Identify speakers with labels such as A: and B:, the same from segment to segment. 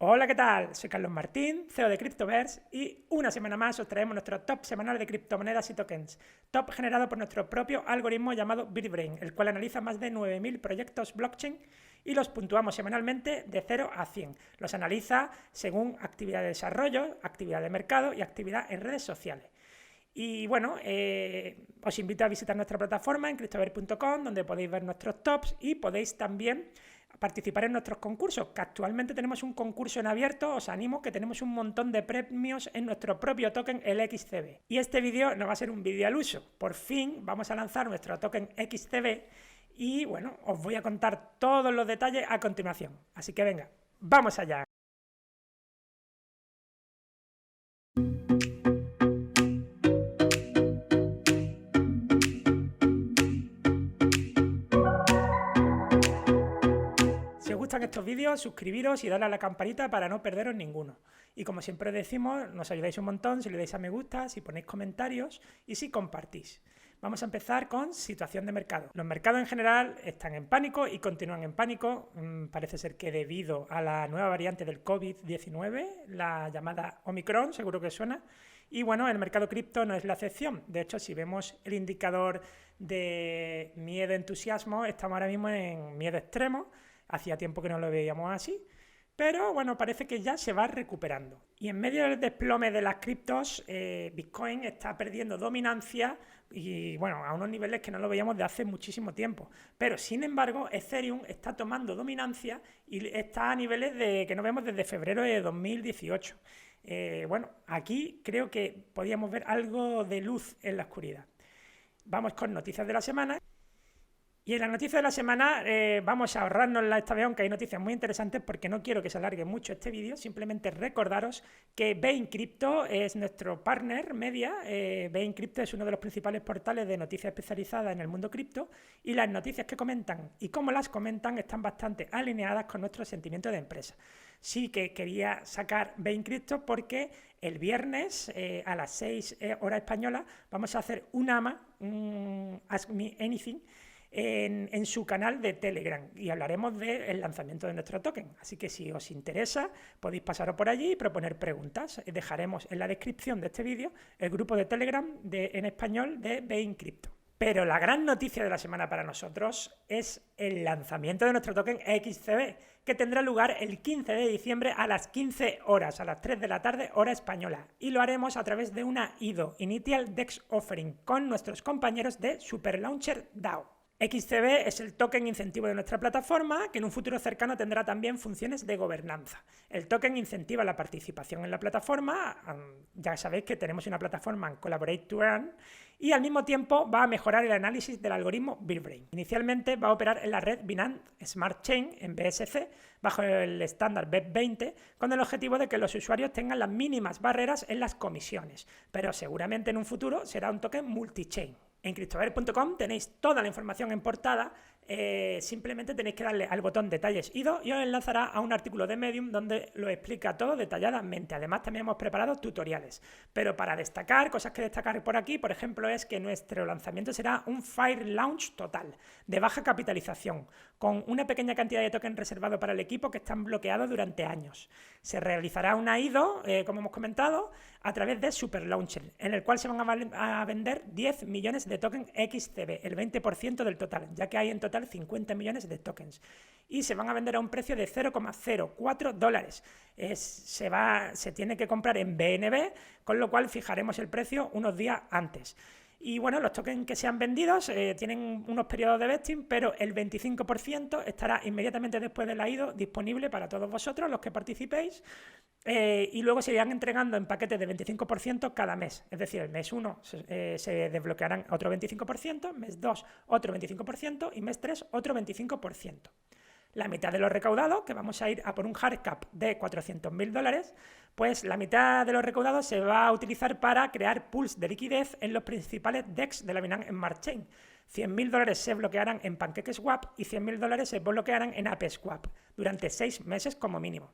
A: Hola, ¿qué tal? Soy Carlos Martín, CEO de Cryptoverse y una semana más os traemos nuestro top semanal de criptomonedas y tokens, top generado por nuestro propio algoritmo llamado BitBrain, el cual analiza más de 9.000 proyectos blockchain y los puntuamos semanalmente de 0 a 100. Los analiza según actividad de desarrollo, actividad de mercado y actividad en redes sociales. Y bueno, os invito a visitar nuestra plataforma en cryptover.com, donde podéis ver nuestros tops y podéis también participar en nuestros concursos, que actualmente tenemos un concurso en abierto. Os animo, que tenemos un montón de premios en nuestro propio token, el XCB. Y este vídeo no va a ser un vídeo al uso. Por fin vamos a lanzar nuestro token XCB y bueno, os voy a contar todos los detalles a continuación. Así que venga, vamos allá. Si os gustan estos vídeos, suscribiros y darle a la campanita para no perderos ninguno. Y como siempre decimos, nos ayudáis un montón si le dais a me gusta, si ponéis comentarios y si compartís. Vamos a empezar con situación de mercado. Los mercados en general están en pánico y continúan en pánico. Parece ser que debido a la nueva variante del COVID-19, la llamada Omicron, seguro que suena. Y bueno, el mercado cripto no es la excepción. De hecho, si vemos el indicador de miedo-entusiasmo, estamos ahora mismo en miedo extremo. Hacía tiempo que no lo veíamos así, pero bueno, parece que ya se va recuperando. Y en medio del desplome de las criptos, Bitcoin está perdiendo dominancia y bueno, a unos niveles que no lo veíamos de hace muchísimo tiempo. Pero sin embargo, Ethereum está tomando dominancia y está a niveles que no vemos desde febrero de 2018. Bueno, aquí creo que podíamos ver algo de luz en la oscuridad. Vamos con noticias de la semana. Y en la noticia de la semana vamos a ahorrárnosla esta vez, aunque hay noticias muy interesantes, porque no quiero que se alargue mucho este vídeo. Simplemente recordaros que Bain Crypto es nuestro partner media. Bain Crypto es uno de los principales portales de noticias especializadas en el mundo cripto y las noticias que comentan y cómo las comentan están bastante alineadas con nuestro sentimiento de empresa. Sí que quería sacar Bain Crypto porque el viernes a las 6 horas española vamos a hacer un AMA, un Ask Me Anything, en su canal de Telegram y hablaremos del lanzamiento de nuestro token. Así que si os interesa, podéis pasaros por allí y proponer preguntas. Dejaremos en la descripción de este vídeo el grupo de Telegram en español de Bain Crypto. Pero la gran noticia de la semana para nosotros es el lanzamiento de nuestro token XCB, que tendrá lugar el 15 de diciembre a las 15 horas, a las 3 de la tarde, hora española. Y lo haremos a través de una IDO, Initial Dex Offering, con nuestros compañeros de Super Launcher DAO. XCB es el token incentivo de nuestra plataforma, que en un futuro cercano tendrá también funciones de gobernanza. El token incentiva la participación en la plataforma. Ya sabéis que tenemos una plataforma en Collaborate to Earn, y al mismo tiempo va a mejorar el análisis del algoritmo BitBrain. Inicialmente va a operar en la red Binance Smart Chain en BSC bajo el estándar BEP20, con el objetivo de que los usuarios tengan las mínimas barreras en las comisiones, pero seguramente en un futuro será un token multi-chain. En cryptover.com tenéis toda la información en portada. Simplemente tenéis que darle al botón detalles IDO y os enlazará a un artículo de Medium donde lo explica todo detalladamente. Además, también hemos preparado tutoriales. Pero para destacar, cosas que destacar por aquí, por ejemplo, es que nuestro lanzamiento será un Fire Launch total, de baja capitalización, con una pequeña cantidad de tokens reservados para el equipo que están bloqueados durante años. Se realizará una IDO, como hemos comentado, a través de Super Launcher, en el cual se van a vender 10 millones de tokens XCB, el 20% del total, ya que hay en total 50 millones de tokens. Y se van a vender a un precio de 0,04 dólares. Se tiene que comprar en BNB, con lo cual fijaremos el precio unos días antes. Y bueno, los tokens que sean vendidos tienen unos periodos de vesting, pero el 25% estará inmediatamente después de la IDO disponible para todos vosotros, los que participéis, y luego se irán entregando en paquetes de 25% cada mes. Es decir, el mes 1 se desbloquearán otro 25%, mes 2 otro 25% y mes 3 otro 25%. La mitad de los recaudados, que vamos a ir a por un hard cap de 400.000 dólares, pues la mitad de los recaudados se va a utilizar para crear pools de liquidez en los principales DEX de la Binance Smart Chain. 100.000 dólares se bloquearán en PancakeSwap y 100.000 dólares se bloquearán en AppSwap durante 6 meses como mínimo.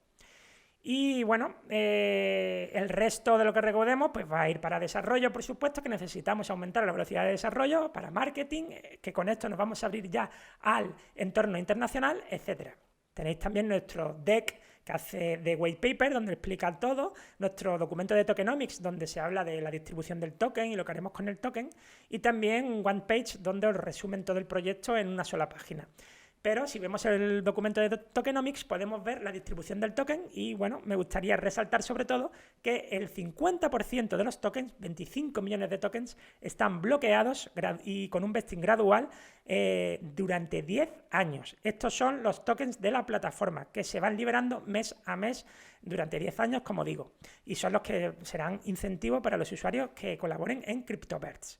A: Y bueno, el resto de lo que recaudemos pues va a ir para desarrollo, por supuesto, que necesitamos aumentar la velocidad de desarrollo, para marketing, que con esto nos vamos a abrir ya al entorno internacional, etcétera. Tenéis también nuestro deck que hace de white paper, donde explica todo, nuestro documento de tokenomics, donde se habla de la distribución del token y lo que haremos con el token, y también un one page donde os resumen todo el proyecto en una sola página. Pero si vemos el documento de tokenomics podemos ver la distribución del token y bueno, me gustaría resaltar sobre todo que el 50% de los tokens, 25 millones de tokens, están bloqueados y con un vesting gradual durante 10 años. Estos son los tokens de la plataforma que se van liberando mes a mes durante 10 años, como digo, y son los que serán incentivos para los usuarios que colaboren en CryptoBirds.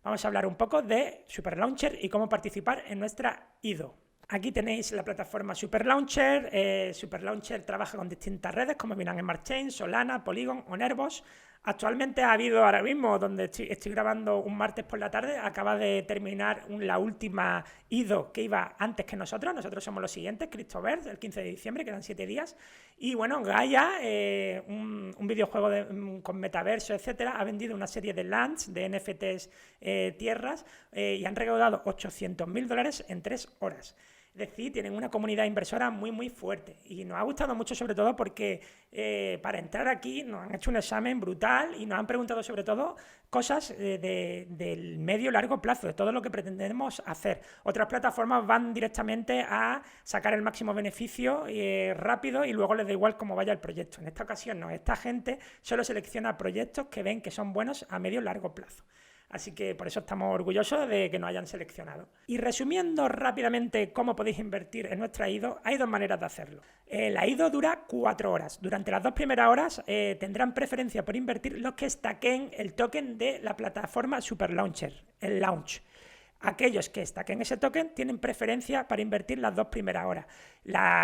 A: Vamos a hablar un poco de Super Launcher y cómo participar en nuestra IDO. Aquí tenéis la plataforma Super Launcher. Super Launcher trabaja con distintas redes como Binance Smart Chain, Solana, Polygon o Nervos. Actualmente ha habido ahora mismo, donde estoy grabando un martes por la tarde, acaba de terminar la última IDO que iba antes que nosotros. Nosotros somos los siguientes, CryptoBirds, el 15 de diciembre, quedan 7 días. Y bueno, Gaia, un videojuego con metaverso, etcétera, ha vendido una serie de lands, de NFTs tierras, y han recaudado $800.000 en 3 horas. Es decir, tienen una comunidad inversora muy, muy fuerte. Y nos ha gustado mucho, sobre todo, porque para entrar aquí nos han hecho un examen brutal y nos han preguntado, sobre todo, cosas del medio y largo plazo, de todo lo que pretendemos hacer. Otras plataformas van directamente a sacar el máximo beneficio rápido y luego les da igual cómo vaya el proyecto. En esta ocasión no, esta gente solo selecciona proyectos que ven que son buenos a medio y largo plazo. Así que por eso estamos orgullosos de que nos hayan seleccionado. Y resumiendo rápidamente cómo podéis invertir en nuestra IDO, hay 2 maneras de hacerlo. La IDO dura 4 horas. Durante las 2 primeras horas tendrán preferencia por invertir los que staquen el token de la plataforma Super Launcher, el launch. Aquellos que staquen ese token tienen preferencia para invertir las 2 primeras horas.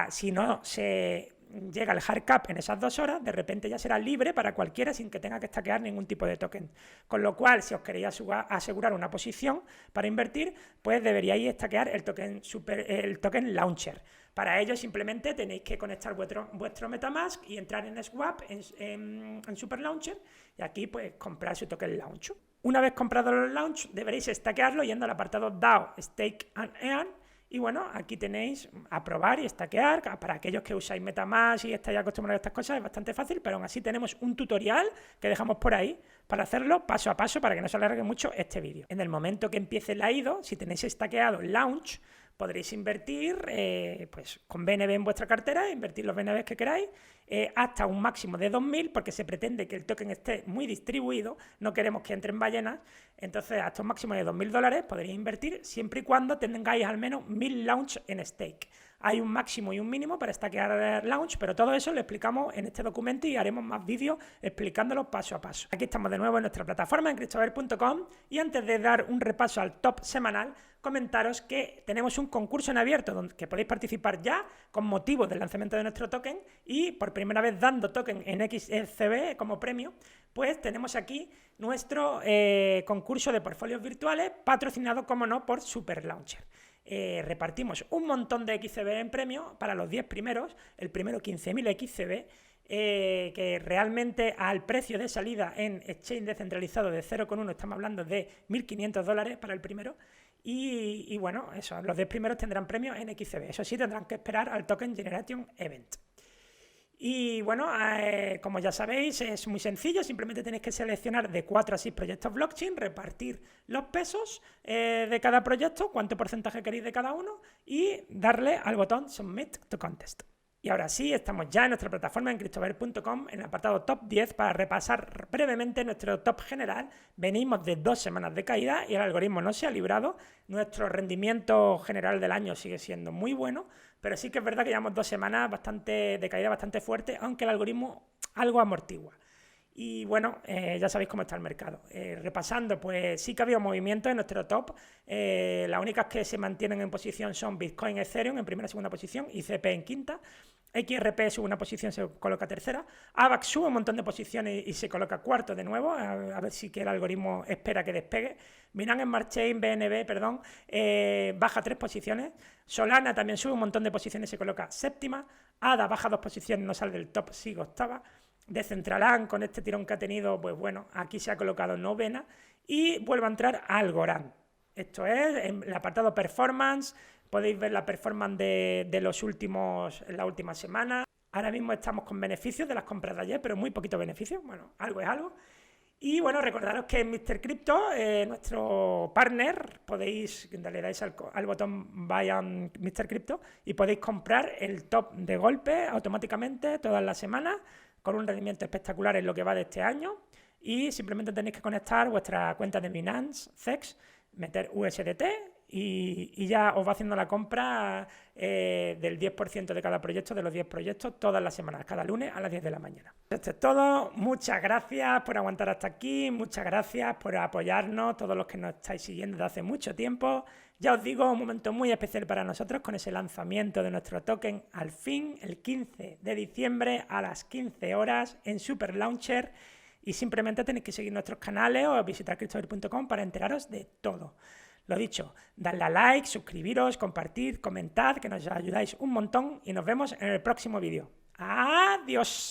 A: Si no se llega el hard cap en esas 2 horas, de repente ya será libre para cualquiera sin que tenga que stackear ningún tipo de token. Con lo cual, si os queréis asegurar una posición para invertir, pues deberíais stackear el token Launcher. Para ello simplemente tenéis que conectar vuestro MetaMask y entrar en Swap, en Super Launcher, y aquí pues comprar su token Launch. Una vez comprado el Launch, deberéis stackearlo yendo al apartado DAO, Stake and Earn. Y bueno, aquí tenéis aprobar y stackear. Para aquellos que usáis MetaMask y estáis acostumbrados a estas cosas es bastante fácil, pero aún así tenemos un tutorial que dejamos por ahí para hacerlo paso a paso para que no se alargue mucho este vídeo. En el momento que empiece la IDO, si tenéis stackeado Launch, podréis invertir pues con BNB en vuestra cartera, invertir los BNB que queráis, hasta un máximo de 2.000, porque se pretende que el token esté muy distribuido, no queremos que entren ballenas, entonces hasta un máximo de $2.000 podréis invertir siempre y cuando tengáis al menos 1.000 launch en stake. Hay un máximo y un mínimo para stackear launch, pero todo eso lo explicamos en este documento y haremos más vídeos explicándolo paso a paso. Aquí estamos de nuevo en nuestra plataforma en CryptoBird.com y antes de dar un repaso al top semanal, comentaros que tenemos un concurso en abierto donde que podéis participar ya con motivo del lanzamiento de nuestro token y por primera vez dando token en XCB como premio, pues tenemos aquí nuestro concurso de portfolios virtuales patrocinado, como no, por Super Launcher. Repartimos un montón de XCB en premio para los 10 primeros, el primero 15.000 XCB, que realmente al precio de salida en exchange descentralizado de 0,1 estamos hablando de $1.500 para el primero. Y bueno, eso, los 10 primeros tendrán premios en XCB. Eso sí, tendrán que esperar al Token Generation Event. Y bueno, como ya sabéis, es muy sencillo. Simplemente tenéis que seleccionar de 4 a 6 proyectos blockchain, repartir los pesos de cada proyecto, cuánto porcentaje queréis de cada uno y darle al botón Submit to Contest. Y ahora sí, estamos ya en nuestra plataforma en CryptoBird.com en el apartado Top 10 para repasar brevemente nuestro top general. Venimos de 2 semanas de caída y el algoritmo no se ha librado. Nuestro rendimiento general del año sigue siendo muy bueno, pero sí que es verdad que llevamos 2 semanas de caída bastante fuerte, aunque el algoritmo algo amortigua. Y bueno, ya sabéis cómo está el mercado. Repasando, pues sí que ha habido movimientos en nuestro top. Las únicas que se mantienen en posición son Bitcoin, Ethereum en primera y segunda posición, ICP en quinta. XRP sube una posición, se coloca tercera. AVAX sube un montón de posiciones y se coloca cuarto de nuevo, a ver si que el algoritmo espera que despegue. Binance Smart Chain, BNB, perdón, baja 3 posiciones. Solana también sube un montón de posiciones y se coloca séptima. ADA baja 2 posiciones, no sale del top, sigue octava. Decentraland, con este tirón que ha tenido, pues bueno, aquí se ha colocado novena. Y vuelve a entrar Algorand. Esto es en el apartado Performance. Podéis ver la performance de los últimos, en la última semana. Ahora mismo estamos con beneficios de las compras de ayer, pero muy poquito beneficio. Bueno, algo es algo. Y bueno, recordaros que en Mr. Crypto, nuestro partner, le dais al botón Buy on Mr. Crypto y podéis comprar el top de golpe automáticamente todas las semanas con un rendimiento espectacular en lo que va de este año. Y simplemente tenéis que conectar vuestra cuenta de Binance, CEX, meter USDT y ya os va haciendo la compra del 10% de cada proyecto, de los 10 proyectos, todas las semanas, cada lunes a las 10 de la mañana. Esto es todo. Muchas gracias por aguantar hasta aquí. Muchas gracias por apoyarnos, todos los que nos estáis siguiendo desde hace mucho tiempo. Ya os digo, un momento muy especial para nosotros con ese lanzamiento de nuestro token al fin, el 15 de diciembre a las 15 horas en Super Launcher. Y simplemente tenéis que seguir nuestros canales o visitar cryptobear.com para enteraros de todo. Lo dicho, dadle a like, suscribiros, compartid, comentad, que nos ayudáis un montón y nos vemos en el próximo vídeo. ¡Adiós!